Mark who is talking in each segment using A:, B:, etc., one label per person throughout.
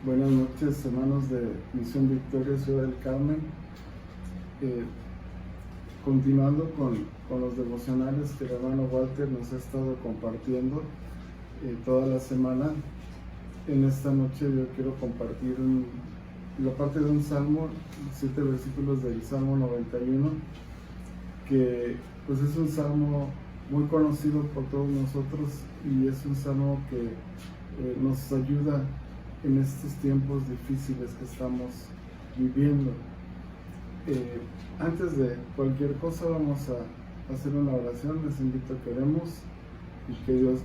A: Buenas noches, hermanos de Misión Victoria Ciudad del Carmen. Continuando con los devocionales que el hermano Walter nos ha estado compartiendo toda la semana. En esta noche yo quiero compartir la parte de un salmo, 7 versículos del Salmo 91, que pues es un salmo muy conocido por todos nosotros y es un salmo que nos ayuda en estos tiempos difíciles que estamos viviendo. Antes de cualquier cosa vamos a hacer una oración. Les invito a que oremos y que Dios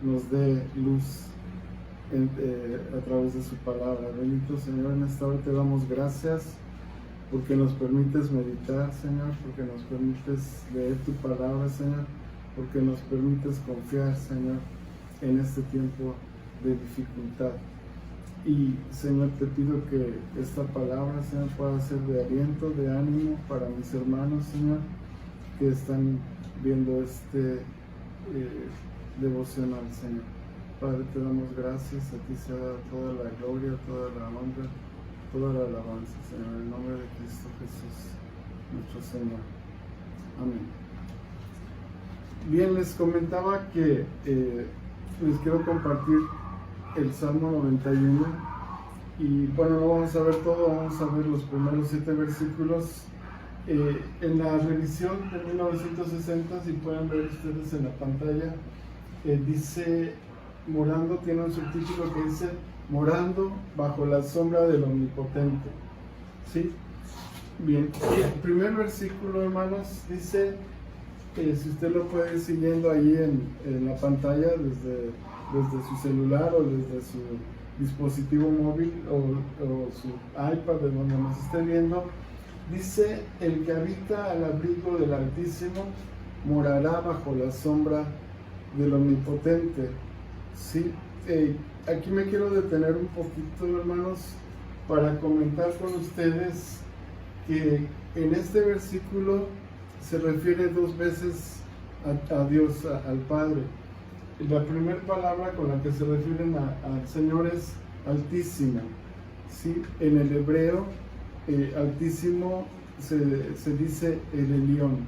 A: nos dé luz a través de su palabra. Bendito Señor, en esta hora te damos gracias porque nos permites meditar, Señor, porque nos permites leer tu palabra, Señor, porque nos permites confiar, Señor, en este tiempo de dificultad. Y Señor, te pido que esta palabra, Señor, pueda ser de aliento, de ánimo para mis hermanos, Señor, que están viendo este devocional, Señor. Padre, te damos gracias, a ti sea toda la gloria, toda la honra, toda la alabanza, Señor, en el nombre de Cristo Jesús, nuestro Señor. Amén. Bien, les comentaba que les quiero compartir el Salmo 91 y bueno, no vamos a ver todo, vamos a ver los primeros 7 versículos. En la revisión de 1960, si pueden ver ustedes en la pantalla, dice morando, tiene un subtítulo que dice morando bajo la sombra del Omnipotente. ¿Sí? Bien, y el primer versículo, hermanos, dice, si usted lo puede ir siguiendo ahí en la pantalla desde su celular o desde su dispositivo móvil o su iPad, de donde nos esté viendo, dice: el que habita al abrigo del Altísimo morará bajo la sombra del Omnipotente. ¿Sí? Aquí me quiero detener un poquito, hermanos, para comentar con ustedes que en este versículo se refiere 2 veces a Dios, al Padre. La primera palabra con la que se refieren al Señor es Altísimo. ¿Sí? En el hebreo, Altísimo se dice el Elión,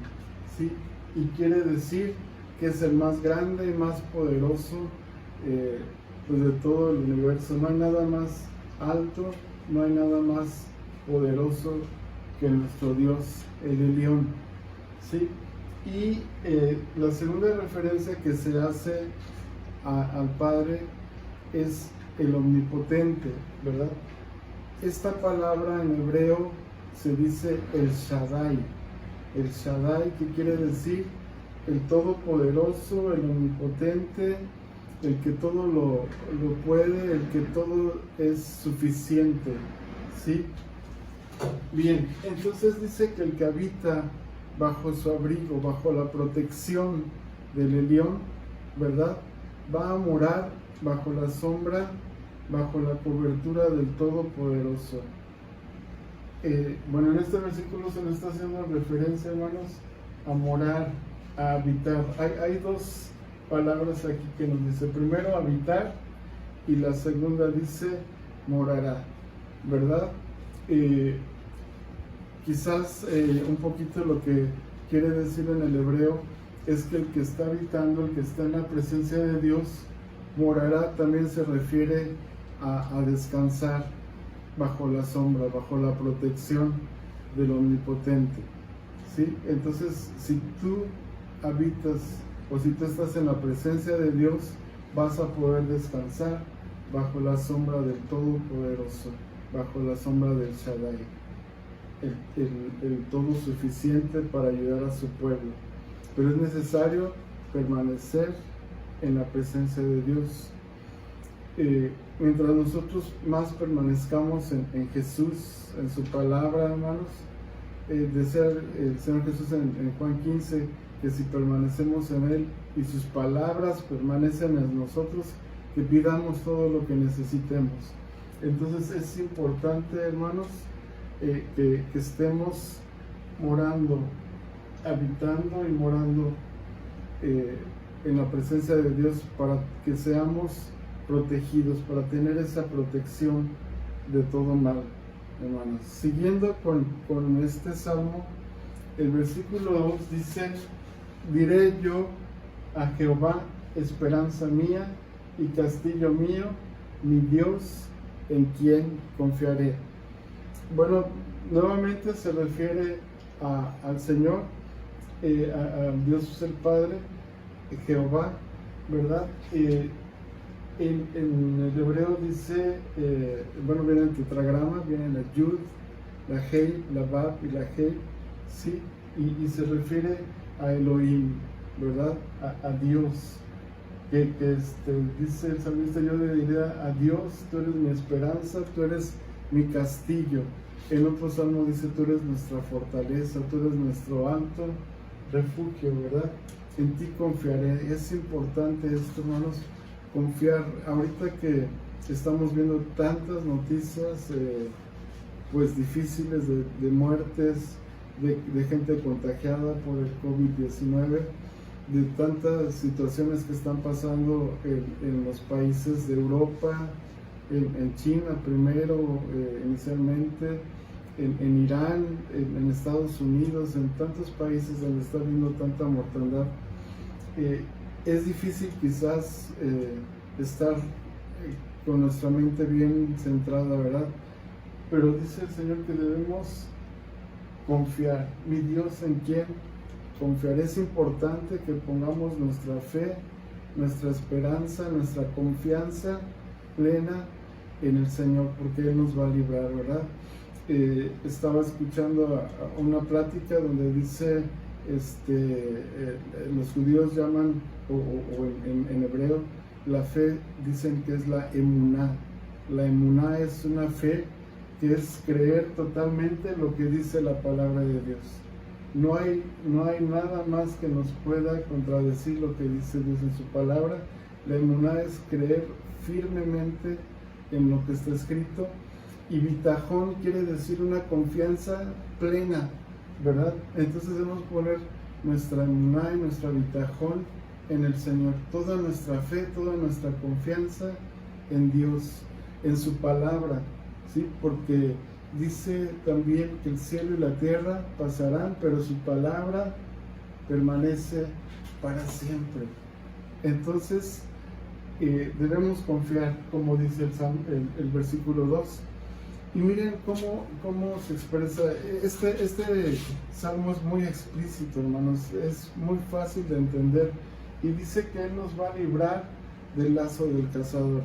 A: ¿sí? Y quiere decir que es el más grande y más poderoso pues de todo el universo. No hay nada más alto, no hay nada más poderoso que nuestro Dios, el Elión, ¿sí? Y la segunda referencia que se hace al Padre es el Omnipotente, ¿verdad? Esta palabra en hebreo se dice el Shaddai. El Shaddai, que quiere decir el Todopoderoso, el Omnipotente, el que todo lo puede, el que todo es suficiente, ¿sí? Bien, entonces dice que el que habita bajo su abrigo, bajo la protección del Elión, ¿verdad?, va a morar bajo la sombra, bajo la cobertura del Todopoderoso. Bueno, en este versículo se le está haciendo referencia, hermanos, a morar, a habitar. Hay 2 palabras aquí que nos dice: primero habitar y la segunda dice morará, ¿verdad? Quizás un poquito lo que quiere decir en el hebreo es que el que está habitando, el que está en la presencia de Dios, morará. También se refiere a descansar bajo la sombra, bajo la protección del Omnipotente, ¿sí? Entonces, si tú habitas o si tú estás en la presencia de Dios, vas a poder descansar bajo la sombra del Todopoderoso, bajo la sombra del Shaddai, el todo suficiente para ayudar a su pueblo. Pero es necesario permanecer en la presencia de Dios. Mientras nosotros más permanezcamos en Jesús, en su palabra, hermanos, decía el Señor Jesús en Juan 15, que si permanecemos en Él y sus palabras permanecen en nosotros, que pidamos todo lo que necesitemos. Entonces es importante, hermanos, que estemos morando, habitando y morando en la presencia de Dios, para que seamos protegidos, para tener esa protección de todo mal, hermanos. Siguiendo con este salmo, el versículo 2 dice: diré yo a Jehová, esperanza mía y castillo mío, mi Dios, en quien confiaré. Bueno, nuevamente se refiere al Señor, a Dios el Padre, Jehová, ¿verdad? En el hebreo dice, bueno, viene el tetragrama, viene la Yud, la Hei, la Bab y la Hei, ¿sí? Y se refiere a Elohim, ¿verdad? A Dios. Que dice el salmista: yo le diré a Dios, tú eres mi esperanza, tú eres mi castillo. En otro salmo dice: tú eres nuestra fortaleza, tú eres nuestro alto refugio, ¿verdad? En ti confiaré. Es importante esto, hermanos, confiar. Ahorita que estamos viendo tantas noticias pues difíciles de muertes, de gente contagiada por el COVID-19, de tantas situaciones que están pasando en los países de Europa, en China primero, inicialmente, en Irán, en Estados Unidos, en tantos países donde está habiendo tanta mortandad. Es difícil quizás estar con nuestra mente bien centrada, ¿verdad? Pero dice el Señor que debemos confiar. Mi Dios, ¿en quién confiar? Es importante que pongamos nuestra fe, nuestra esperanza, nuestra confianza plena en el Señor, porque Él nos va a librar, ¿verdad? Estaba escuchando una plática donde dice, los judíos llaman, o en hebreo, la fe, dicen que es la emuná. La emuná es una fe que es creer totalmente lo que dice la palabra de Dios. No hay nada más que nos pueda contradecir lo que dice Dios en su palabra. La emuná es creer firmemente en lo que está escrito, y bitajón quiere decir una confianza plena, ¿verdad? Entonces debemos poner nuestra emuná y nuestra bitajón en el Señor, toda nuestra fe, toda nuestra confianza en Dios, en su palabra, ¿sí? Porque dice también que el cielo y la tierra pasarán, pero su palabra permanece para siempre. Entonces debemos confiar, como dice el versículo 2. Y miren cómo se expresa. Este salmo es muy explícito, hermanos, es muy fácil de entender, y dice que Él nos va a librar del lazo del cazador.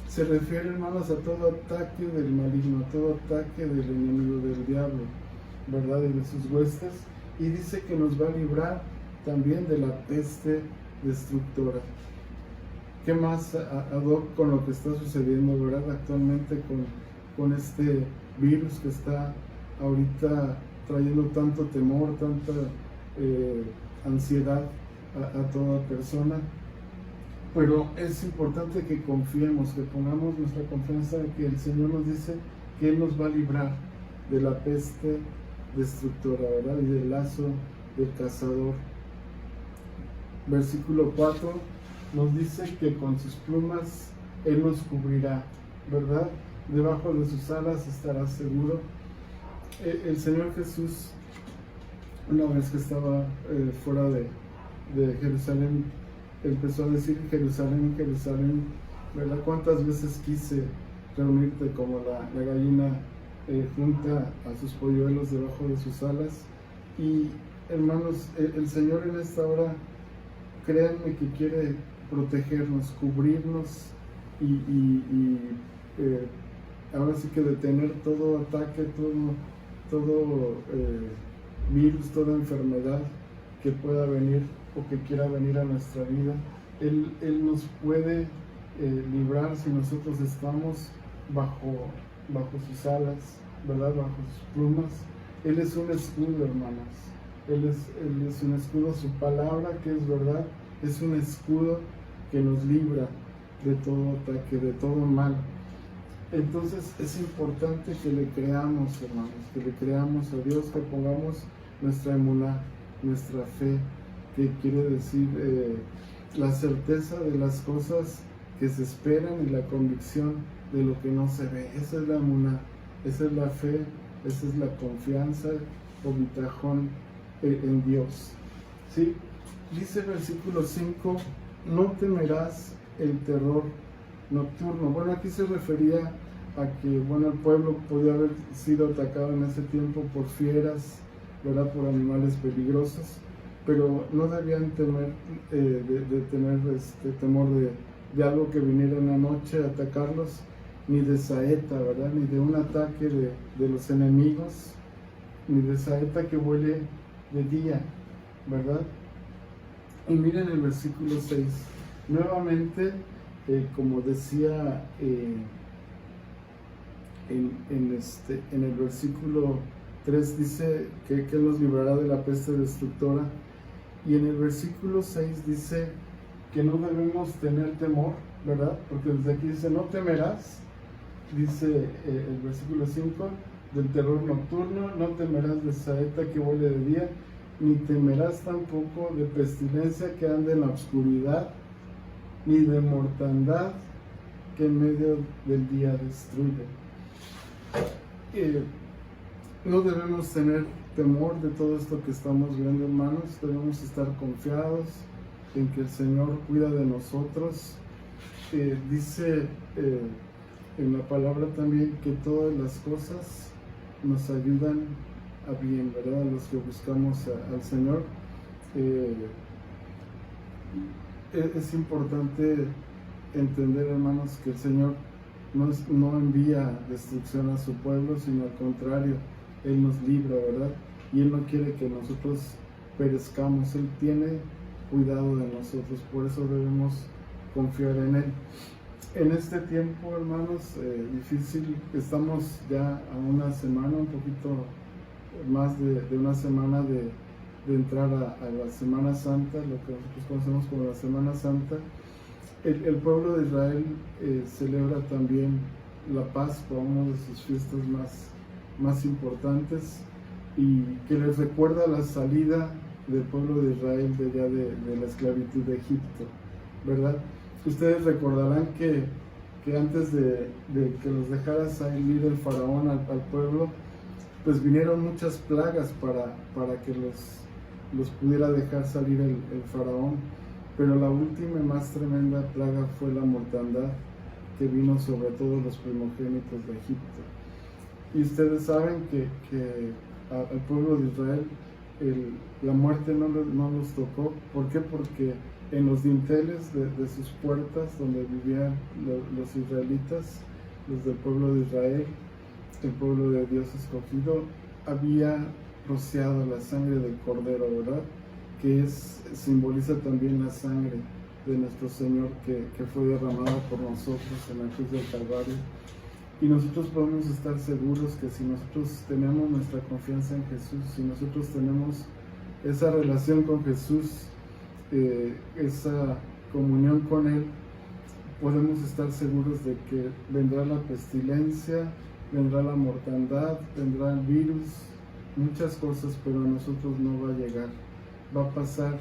A: Se refiere, hermanos, a todo ataque del maligno, a todo ataque del enemigo, del diablo, ¿verdad? Y de sus huestes. Y dice que nos va a librar también de la peste destructora. ¿Qué más ad hoc con lo que está sucediendo, verdad, actualmente con este virus que está ahorita trayendo tanto temor, tanta ansiedad a toda persona? Pero es importante que confiemos, que pongamos nuestra confianza en que el Señor nos dice que Él nos va a librar de la peste destructora, ¿verdad? Y del lazo del cazador. Versículo 4 nos dice que con sus plumas Él nos cubrirá, ¿verdad? Debajo de sus alas estará seguro. El Señor Jesús, una vez que estaba fuera de Jerusalén, empezó a decir: Jerusalén, Jerusalén, ¿verdad? ¿Cuántas veces quise reunirte como la gallina junta a sus polluelos debajo de sus alas? Y hermanos, el Señor en esta hora, créanme que quiere protegernos, cubrirnos y ahora sí que detener todo ataque, todo virus, toda enfermedad que pueda venir o que quiera venir a nuestra vida. Él nos puede librar si nosotros estamos bajo sus alas, ¿verdad? Bajo sus plumas. Él es un escudo, hermanos. Él es un escudo. Su palabra, que es verdad, es un escudo que nos libra de todo ataque, de todo mal. Entonces es importante que le creamos, hermanos, que le creamos a Dios, que pongamos nuestra emuná, nuestra fe, que quiere decir la certeza de las cosas que se esperan y la convicción de lo que no se ve. Esa es la emuná, esa es la fe, esa es la confianza o bitajón en Dios. ¿Sí? Dice el versículo 5, no temerás el terror nocturno. Bueno, aquí se refería a que, bueno, el pueblo podía haber sido atacado en ese tiempo por fieras, ¿verdad?, por animales peligrosos, pero no debían temer, tener temor de algo que viniera en la noche a atacarlos, ni de saeta, ¿verdad?, ni de un ataque de los enemigos, ni de saeta que vuele de día, ¿verdad? Y miren el versículo 6, nuevamente, como decía en el versículo 3, dice que Él nos librará de la peste destructora, y en el versículo 6 dice que no debemos tener temor, ¿verdad? Porque desde aquí dice, no temerás, dice el versículo 5, del terror nocturno, no temerás de saeta que vuele de día, ni temerás tampoco de pestilencia que ande en la oscuridad, ni de mortandad que en medio del día destruye. No debemos tener temor de todo esto que estamos viendo, hermanos. Debemos estar confiados en que el Señor cuida de nosotros. Dice en la palabra también que todas las cosas nos ayudan a bien, ¿verdad?, a los que buscamos al Señor. Es importante entender, hermanos, que el Señor no envía destrucción a su pueblo, sino al contrario, Él nos libra, ¿verdad? Y Él no quiere que nosotros perezcamos, Él tiene cuidado de nosotros, por eso debemos confiar en Él. En este tiempo, hermanos, difícil, estamos ya a una semana, un poquito más de una semana de entrar a la Semana Santa, lo que nosotros conocemos como la Semana Santa. El pueblo de Israel celebra también la Pascua, una de sus fiestas más importantes, y que les recuerda la salida del pueblo de Israel de allá de la esclavitud de Egipto, ¿verdad? Ustedes recordarán que antes de que los dejara salir el faraón al pueblo, pues vinieron muchas plagas para que los pudiera dejar salir el faraón. Pero la última y más tremenda plaga fue la mortandad que vino sobre todos los primogénitos de Egipto. Y ustedes saben que al pueblo de Israel la muerte no los tocó. ¿Por qué? Porque en los dinteles de sus puertas, donde vivían los israelitas, los del pueblo de Israel, el pueblo de Dios escogido, había rociado la sangre del Cordero, ¿verdad?, que simboliza también la sangre de nuestro Señor que fue derramada por nosotros en la cruz del Calvario. Y nosotros podemos estar seguros que si nosotros tenemos nuestra confianza en Jesús, si nosotros tenemos esa relación con Jesús, esa comunión con Él, podemos estar seguros de que vendrá la pestilencia, vendrá la mortandad, vendrá el virus, muchas cosas, pero a nosotros no va a llegar. Va a pasar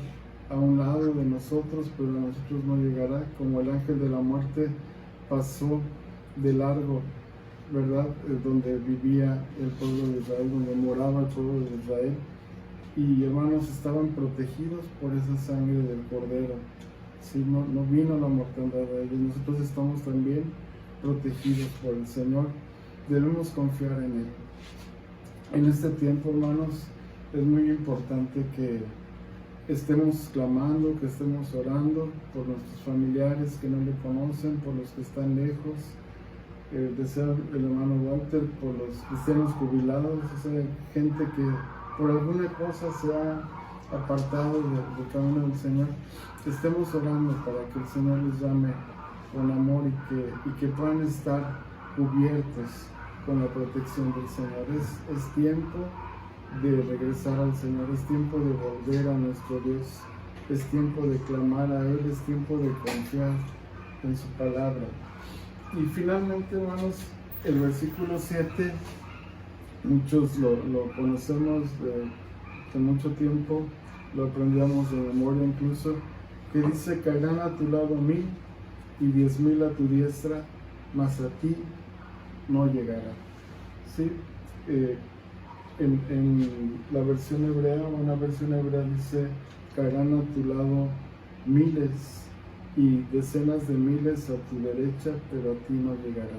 A: a un lado de nosotros, pero a nosotros no llegará, como el ángel de la muerte pasó de largo, ¿verdad?, donde vivía el pueblo de Israel, donde moraba el pueblo de Israel, y hermanos, estaban protegidos por esa sangre del Cordero. ¿Sí? No vino la mortandad a ellos, nosotros estamos también protegidos por el Señor, debemos confiar en Él. En este tiempo, hermanos, es muy importante que estemos clamando, que estemos orando por nuestros familiares que no le conocen, por los que están lejos. Desea el hermano Walter por los cristianos jubilados, o sea, gente que por alguna cosa se ha apartado del camino del Señor. Estemos orando para que el Señor les llame con amor y que puedan estar cubiertos con la protección del Señor. Es tiempo de regresar al Señor, es tiempo de volver a nuestro Dios, es tiempo de clamar a Él, es tiempo de confiar en su palabra. Y finalmente, hermanos, el versículo 7, muchos lo conocemos de mucho tiempo, lo aprendíamos de memoria incluso, que dice: caerán a tu lado 1000 y 10,000 a tu diestra, mas a ti no llegará. ¿Sí? En la versión hebrea, una versión hebrea dice, caerán a tu lado miles y decenas de miles a tu derecha, pero a ti no llegará.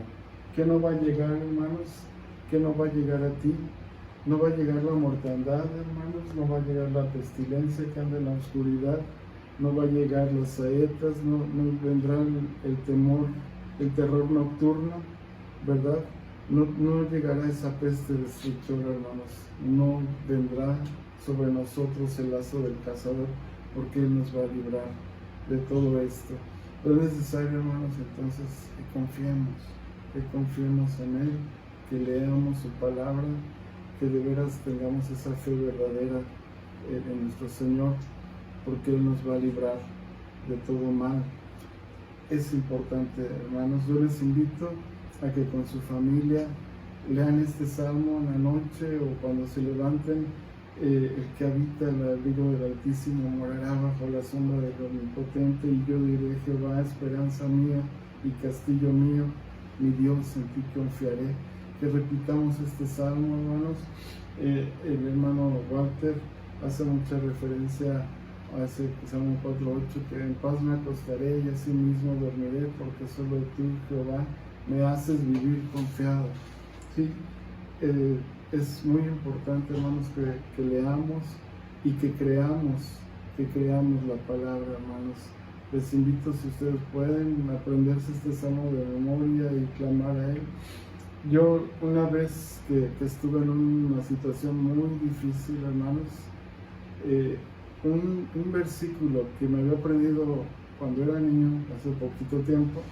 A: ¿Qué no va a llegar, hermanos? ¿Qué no va a llegar a ti? No va a llegar la mortandad, hermanos, no va a llegar la pestilencia que anda en la oscuridad, no va a llegar las saetas, no vendrá el temor, el terror nocturno, ¿verdad? No llegará esa peste destructora, hermanos, no vendrá sobre nosotros el lazo del cazador, porque Él nos va a librar de todo esto. Pero es necesario, hermanos, entonces que confiemos en Él, que leamos su palabra, que de veras tengamos esa fe verdadera en nuestro Señor, porque Él nos va a librar de todo mal. Es importante, hermanos, yo les invito a que con su familia lean este salmo en la noche o cuando se levanten. El que habita el abrigo del Altísimo morará bajo la sombra del Omnipotente, y yo diré: Jehová, esperanza mía y castillo mío, mi Dios, en ti confiaré. Que repitamos este salmo, hermanos. El hermano Walter hace mucha referencia a ese Salmo 4:8, que en paz me acostaré y así mismo dormiré, porque solo tú, Jehová, me haces vivir confiado. ¿Sí? Es muy importante, hermanos, que leamos y que creamos la palabra, hermanos. Les invito, si ustedes pueden, a aprenderse este salmo de memoria y clamar a Él. Yo una vez que estuve en una situación muy difícil, hermanos, un versículo que me había aprendido cuando era niño, hace poquito tiempo,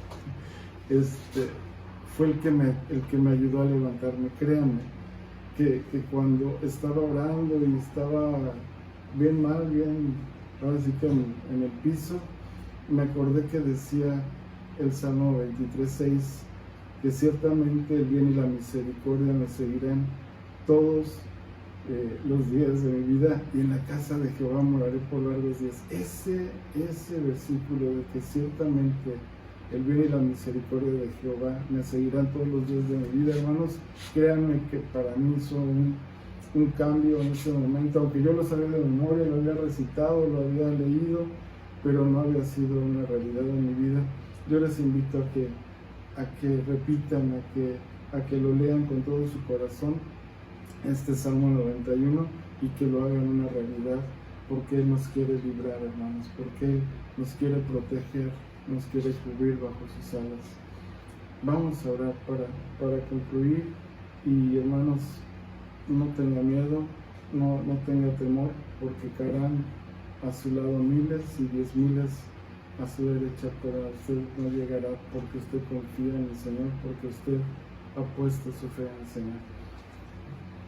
A: fue el que me ayudó a levantarme. Créanme que cuando estaba orando y estaba bien mal, ahora sí que en el piso, me acordé que decía el Salmo 23:6, que ciertamente el bien y la misericordia me seguirán todos los días de mi vida, y en la casa de Jehová moraré por largos días. Ese versículo de que ciertamente el bien y la misericordia de Jehová me seguirán todos los días de mi vida, hermanos, créanme que para mí hizo un cambio en ese momento. Aunque yo lo sabía de memoria, lo había recitado, lo había leído, pero no había sido una realidad en mi vida. Yo les invito a que repitan, a que lo lean con todo su corazón, este Salmo 91, y que lo hagan una realidad, porque Él nos quiere librar, hermanos, porque Él nos quiere proteger, nos quiere cubrir bajo sus alas. Vamos a orar para concluir, y hermanos, no tenga miedo, no tenga temor, porque caerán a su lado miles y 10,000 a su derecha, pero a usted no llegará, porque usted confía en el Señor, porque usted ha puesto su fe en el Señor.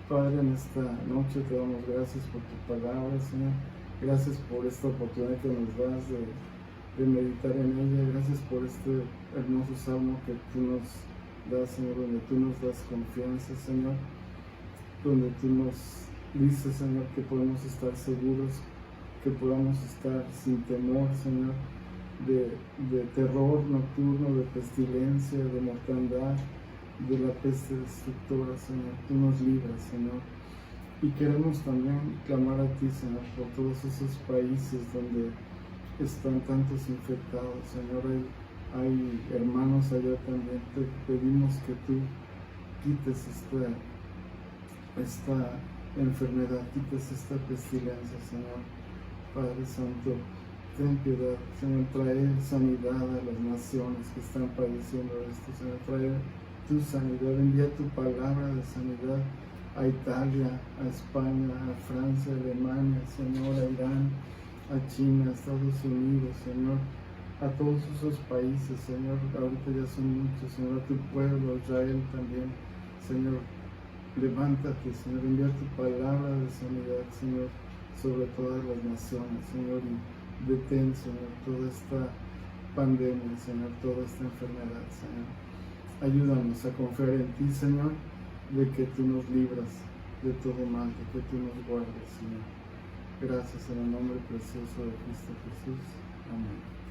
A: Padre, en esta noche te damos gracias por tu palabra, Señor. Gracias por esta oportunidad que nos das de meditar en ella. Gracias por este hermoso salmo que tú nos das, Señor, donde tú nos das confianza, Señor, donde tú nos dices, Señor, que podemos estar seguros, que podamos estar sin temor, Señor, de terror nocturno, de pestilencia, de mortandad, de la peste destructora, Señor. Tú nos libras, Señor. Y queremos también clamar a ti, Señor, por todos esos países donde están tantos infectados, Señor. Hay hermanos allá también. Te pedimos que tú quites esta enfermedad, quites esta pestilencia, Señor. Padre Santo, ten piedad, Señor. Trae sanidad a las naciones que están padeciendo esto, Señor. Trae tu sanidad, envía tu palabra de sanidad a Italia, a España, a Francia, a Alemania, Señor, a Irán, a China, a Estados Unidos, Señor, a todos esos países, Señor. Ahorita ya son muchos, Señor, a tu pueblo, a Israel también, Señor. Levántate, Señor, envía tu palabra de sanidad, Señor, sobre todas las naciones, Señor, y detén, Señor, toda esta pandemia, Señor, toda esta enfermedad, Señor. Ayúdanos a confiar en ti, Señor, de que tú nos libras de todo mal, de que tú nos guardes, Señor. Gracias en el nombre precioso de Cristo Jesús. Amén.